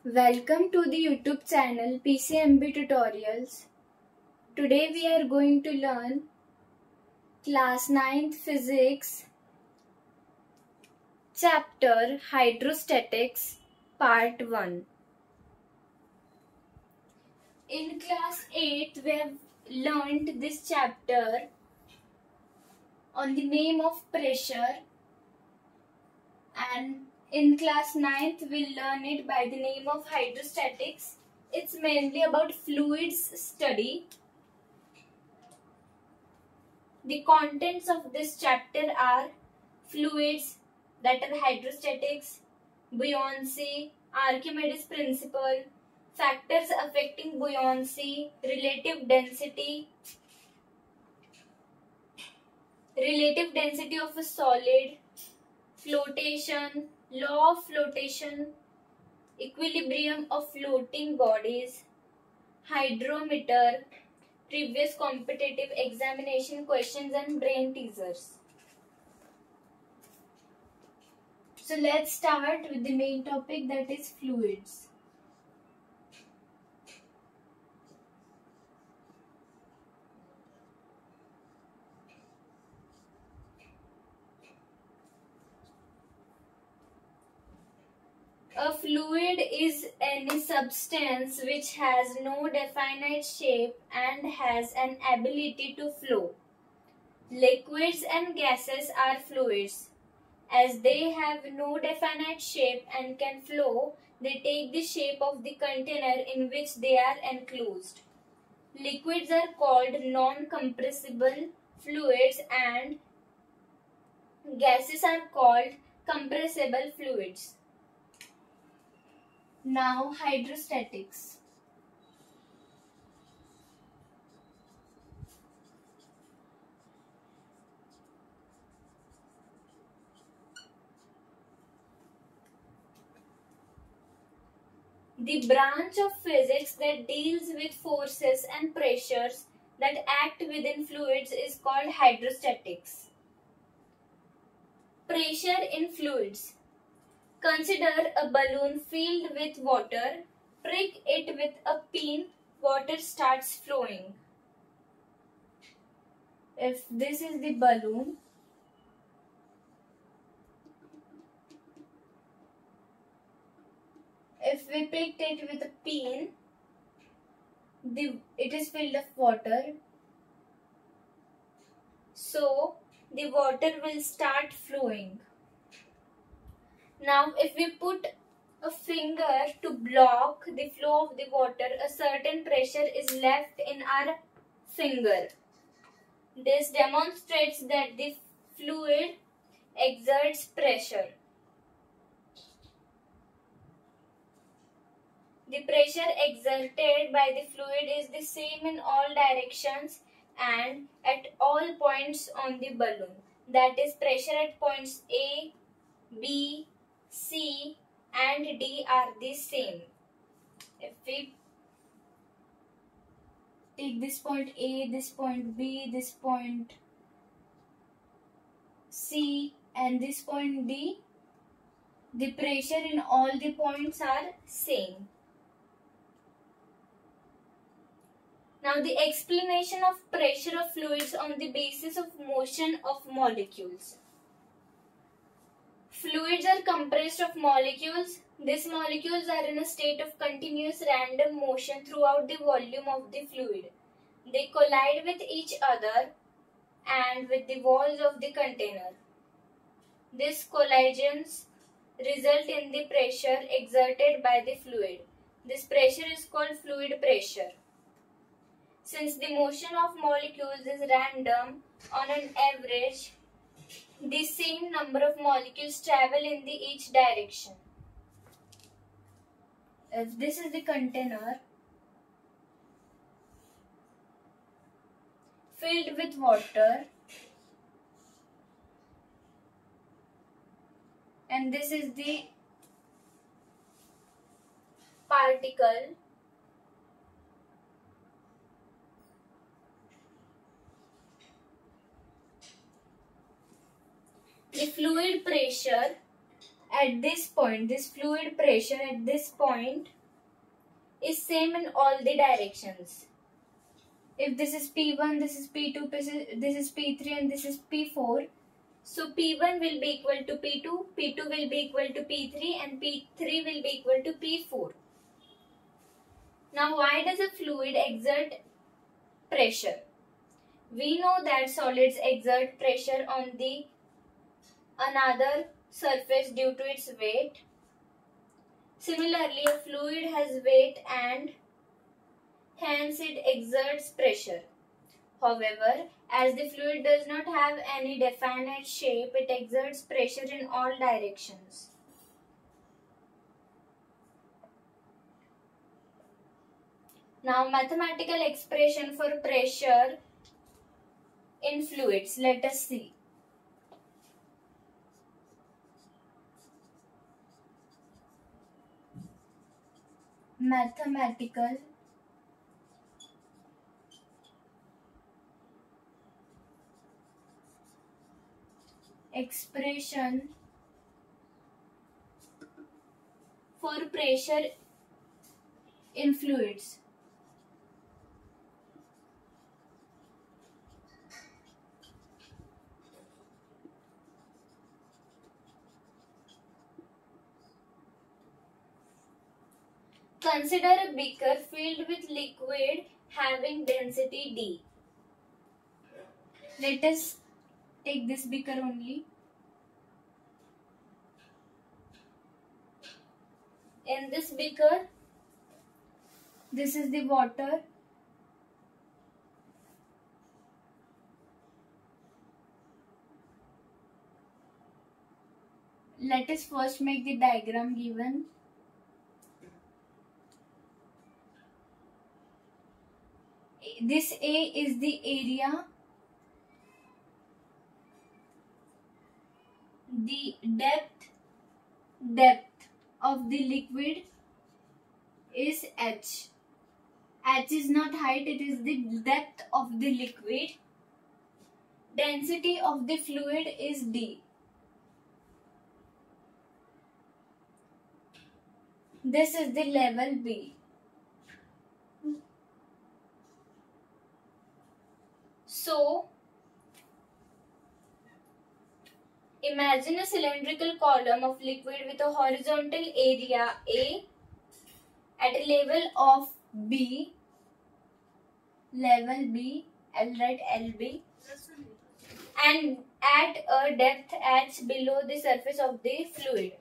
Welcome to the YouTube channel PCMB Tutorials. Today we are going to learn Class 9th Physics Chapter Hydrostatics Part 1. In Class 8 we have learned this chapter on the name of pressure, and in Class 9th we'll learn it by the name of hydrostatics. It's mainly about fluids study. The contents of this chapter are fluids, that are hydrostatics, buoyancy, Archimedes principle, factors affecting buoyancy, relative density of a solid, flotation, law of flotation, equilibrium of floating bodies, hydrometer, previous competitive examination questions and brain teasers. So let's start with the main topic, that is fluids. A fluid is any substance which has no definite shape and has an ability to flow. Liquids and gases are fluids. As they have no definite shape and can flow, they take the shape of the container in which they are enclosed. Liquids are called non-compressible fluids and gases are called compressible fluids. Now, hydrostatics. The branch of physics that deals with forces and pressures that act within fluids is called hydrostatics. Pressure in fluids. Consider a balloon filled with water. Prick it with a pin, water starts flowing. If this is the balloon, if we pricked it with a pin, it is filled with water. So the water will start flowing. Now if we put a finger to block the flow of the water, a certain pressure is left in our finger. This demonstrates that the fluid exerts pressure. The pressure exerted by the fluid is the same in all directions and at all points on the balloon. That is, pressure at points A, B, C and D are the same. If we take this point A, this point B, this point C and this point D, the pressure in all the points are same. Now the explanation of pressure of fluids on the basis of motion of molecules. Fluids are compressed of molecules. These molecules are in a state of continuous random motion throughout the volume of the fluid. They collide with each other and with the walls of the container. These collisions result in the pressure exerted by the fluid. This pressure is called fluid pressure. Since the motion of molecules is random, on an average, the same number of molecules travel in each direction. If this is the container filled with water and this is the particle, the fluid pressure at this point, this fluid pressure at this point is same in all the directions. If this is P1, this is P2, this is P3 and this is P4. So P1 will be equal to P2, P2 will be equal to P3 and P3 will be equal to P4. Now why does a fluid exert pressure? We know that solids exert pressure on the another surface due to its weight. Similarly, a fluid has weight and hence it exerts pressure. However, as the fluid does not have any definite shape, it exerts pressure in all directions. Now, mathematical expression for pressure in fluids. Let us see. Mathematical expression for pressure in fluids. Consider a beaker filled with liquid having density D. Let us take this beaker only. In this beaker, this is the water. Let us first make the diagram given. This A is the area. The depth of the liquid is H. H is not height, it is the depth of the liquid. Density of the fluid is D. This is the level B. So, imagine a cylindrical column of liquid with a horizontal area A at a level of B, level B, I'll write LB, and at a depth H below the surface of the fluid.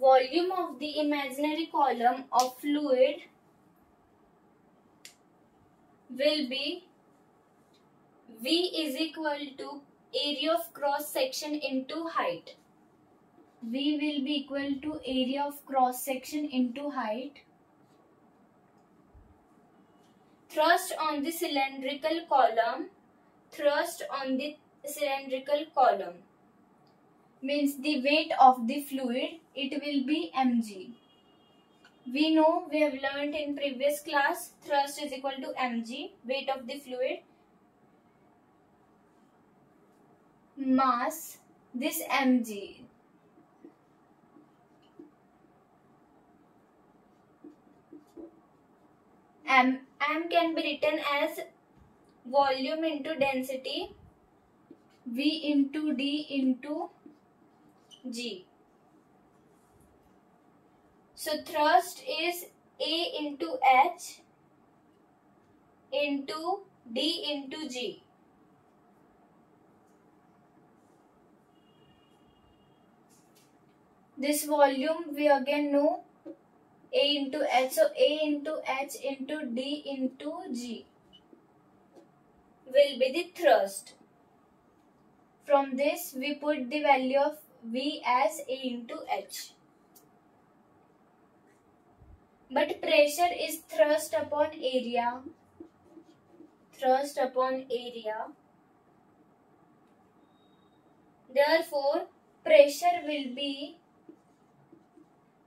Volume of the imaginary column of fluid will be V is equal to area of cross section into height. V will be equal to area of cross section into height. Thrust on the cylindrical column. Thrust on the cylindrical column means the weight of the fluid, it will be mg. We know, we have learnt in previous class, thrust is equal to mg, weight of the fluid. Mass, this mg. M can be written as volume into density, V into D into G. So thrust is A into H into D into G. This volume we again know A into H. So A into H into D into G will be the thrust. From this we put the value of V as A into H. But pressure is thrust upon area. Thrust upon area. Therefore, pressure will be,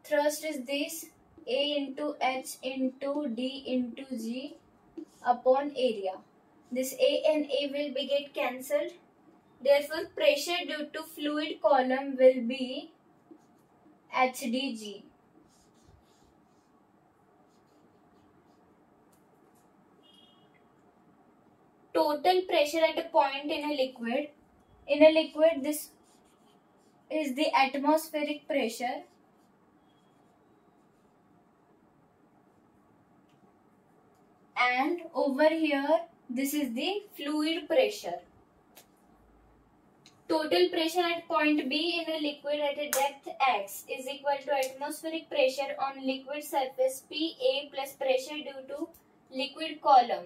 thrust is this, A into H into D into G upon area. This A and A will be get cancelled. Therefore, pressure due to fluid column will be HdG. Total pressure at a point in a liquid. In a liquid, this is the atmospheric pressure. And over here, this is the fluid pressure. Total pressure at point B in a liquid at a depth x is equal to atmospheric pressure on liquid surface PA plus pressure due to liquid column.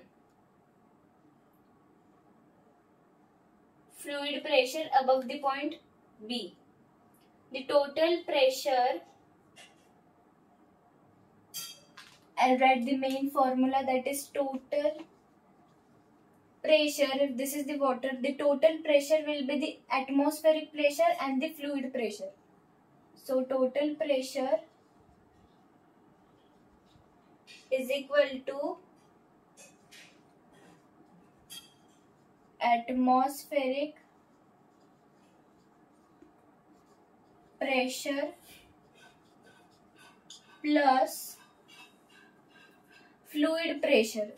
Fluid pressure above the point B. The total pressure, I'll write the main formula, that is total pressure. If this is the water, the total pressure will be the atmospheric pressure and the fluid pressure. So total pressure is equal to atmospheric pressure plus fluid pressure.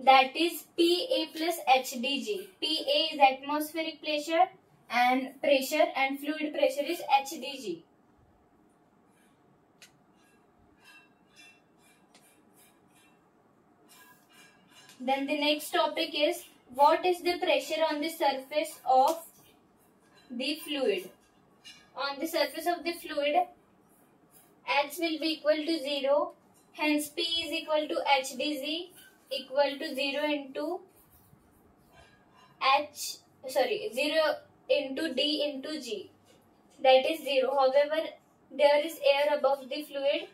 That is PA plus HdG. PA is atmospheric pressure and fluid pressure is HdG. Then the next topic is, what is the pressure on the surface of the fluid? On the surface of the fluid, H will be equal to 0. Hence P is equal to HdG equal to 0 into D into G. That is 0. However, there is air above the fluid.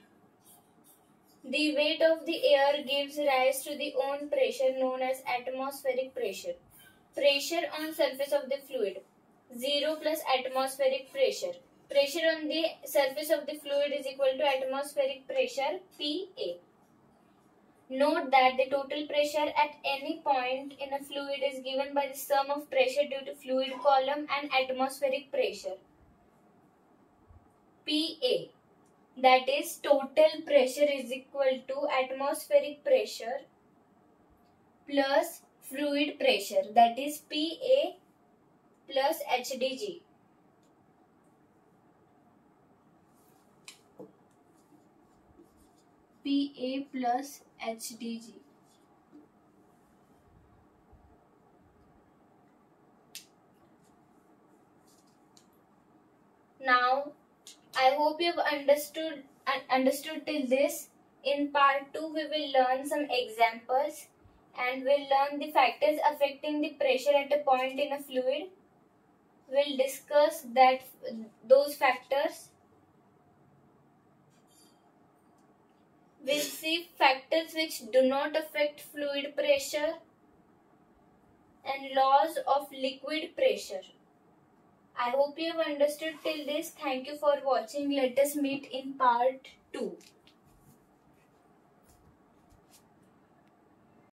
The weight of the air gives rise to the own pressure known as atmospheric pressure. Pressure on surface of the fluid, 0 plus atmospheric pressure. Pressure on the surface of the fluid is equal to atmospheric pressure PA. Note that the total pressure at any point in a fluid is given by the sum of pressure due to fluid column and atmospheric pressure PA. That is, total pressure is equal to atmospheric pressure plus fluid pressure, that is PA plus HdG. PA plus HdG. Now, I hope you have understood till this. In part 2, we will learn some examples and we'll learn the factors affecting the pressure at a point in a fluid. We'll discuss those factors. We'll see factors which do not affect fluid pressure and laws of liquid pressure. I hope you have understood till this. Thank you for watching. Let us meet in part 2.